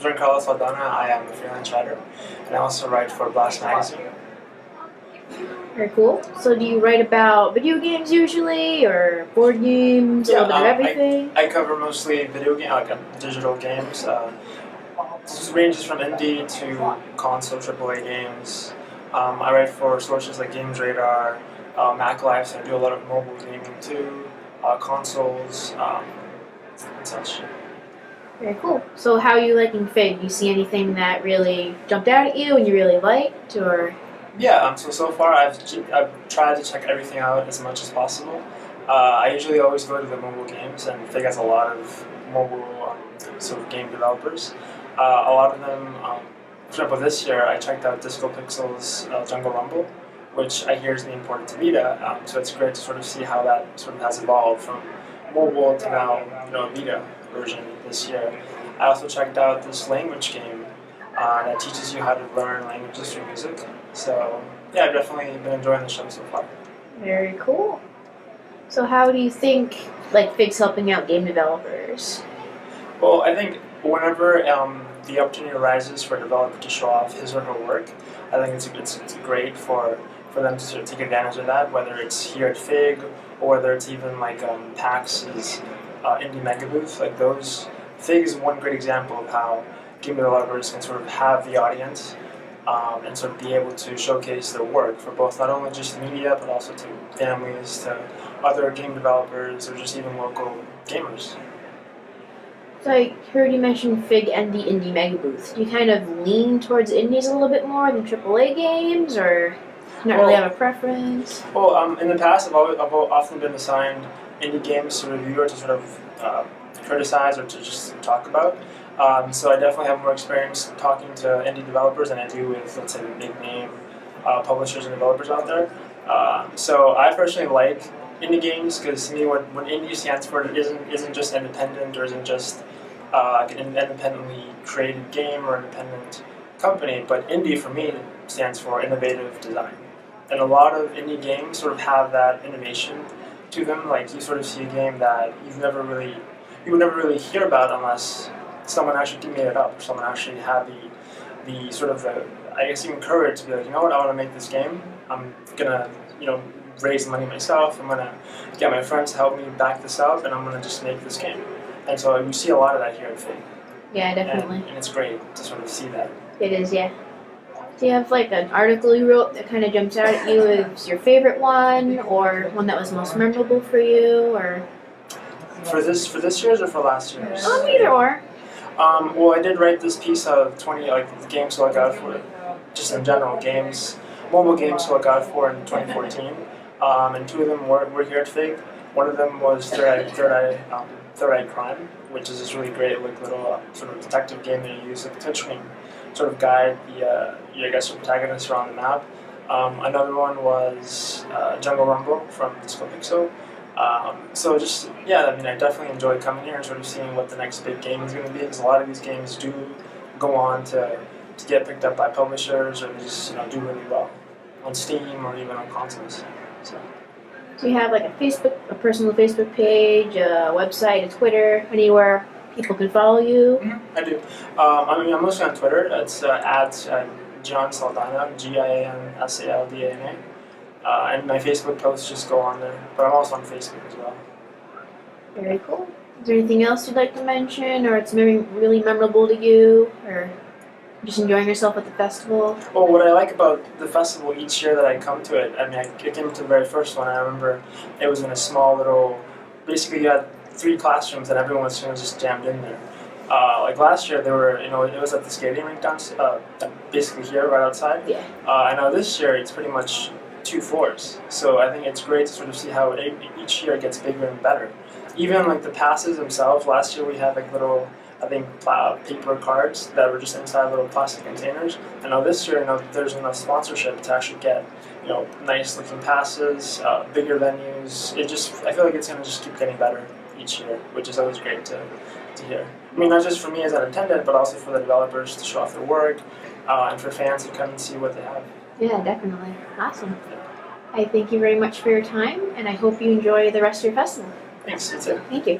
Giancarlo Saldana. I am a freelance writer, and I also write for Blast Magazine. Very cool. So do you write about video games usually, or board games, a little bit of everything? I cover mostly video game, digital games. This ranges from indie to console AAA games. I write for sources like Games Radar, Mac Life, so I do a lot of mobile gaming too, consoles, and such. Very cool. So how are you liking Fig? Do you see anything that really jumped out at you and you really liked, or? Yeah, so far I've tried to check everything out as much as possible. I usually always go to the mobile games, and Fig has a lot of mobile sort of game developers. A lot of them, for example, this year I checked out Disco Pixel's Jungle Rumble, which I hear is being ported to Vita. So it's great to sort of see how that sort of has evolved from mobile to now, a Vita version this year. I also checked out this language game that teaches you how to learn languages through music. So yeah, I've definitely been enjoying the show so far. Very cool. So how do you think Fig's helping out game developers? Well, I think whenever the opportunity arises for a developer to show off his or her work, I think it's great for them to sort of take advantage of that, whether it's here at Fig or whether it's even like PAX's Indie Mega Booth. Like those, Fig is one great example of how game developers can sort of have the audience and sort of be able to showcase their work for both not only just media but also to families, to other game developers, or just even local gamers. So I heard you mention Fig and the Indie Mega Booth. Do you kind of lean towards indies a little bit more than AAA games, or not really have a preference? Well, in the past, I've often been assigned indie games to review or to sort of criticize or to just talk about. So I definitely have more experience talking to indie developers than I do with, let's say, big name publishers and developers out there. So I personally like indie games because to me, what indie stands for isn't just independent or isn't just an independently created game or independent company, but indie for me stands for innovative design. And a lot of indie games sort of have that innovation to them. Like you sort of see a game that you would never really hear about unless someone actually made it up, or someone actually had the sort of I guess even courage to be like, you know what, I want to make this game. I'm gonna raise money myself. I'm gonna get my friends to help me back this up, and I'm gonna just make this game. And so we see a lot of that here at Fig. Yeah, definitely. And it's great to sort of see that. It is, yeah. Do you have an article you wrote that kind of jumps out at you as your favorite one, or one that was most memorable for you, or? For this year's or for last year's? Either or. Well, I did write this piece of 20 games to look out for, just in general mobile games to look out for in 2014, and two of them were here at Fig. One of them was Third Eye Crime, which is this really great little sort of detective game that you use like a touchscreen sort of guide your protagonist around the map. Another one was Jungle Rumble from Disco Pixel. So just, yeah, I mean, I definitely enjoy coming here and sort of seeing what the next big game is going to be, because a lot of these games do go on to get picked up by publishers, or they just do really well on Steam or even on consoles. So. Do you have a personal Facebook page, a website, a Twitter, anywhere people can follow you? Mm-hmm. I do. I'm mostly on Twitter. It's at Gian Saldana, GIANSALDANA. And my Facebook posts just go on there, but I'm also on Facebook as well. Very cool. Is there anything else you'd like to mention, or it's really memorable to you, or just enjoying yourself at the festival? Well, what I like about the festival each year that I come to it, I mean, I came to the very first one, and I remember it was in a small little, basically you had 3 classrooms and everyone was just jammed in there. Like last year, they were, it was at the skating rink basically here, right outside. Yeah. I know this year it's pretty much 2 floors, so I think it's great to sort of see how each year it gets bigger and better. Even the passes themselves, last year we had little, I think, paper cards that were just inside little plastic containers. I know this year, there's enough sponsorship to actually get, nice looking passes, bigger venues. I feel like it's going to just keep getting better each year, which is always great to hear. I mean, not just for me as an attendant, but also for the developers to show off their work, and for fans to come and see what they have. Yeah, definitely. Awesome. I thank you very much for your time, and I hope you enjoy the rest of your festival. Thanks, you too. Thank you.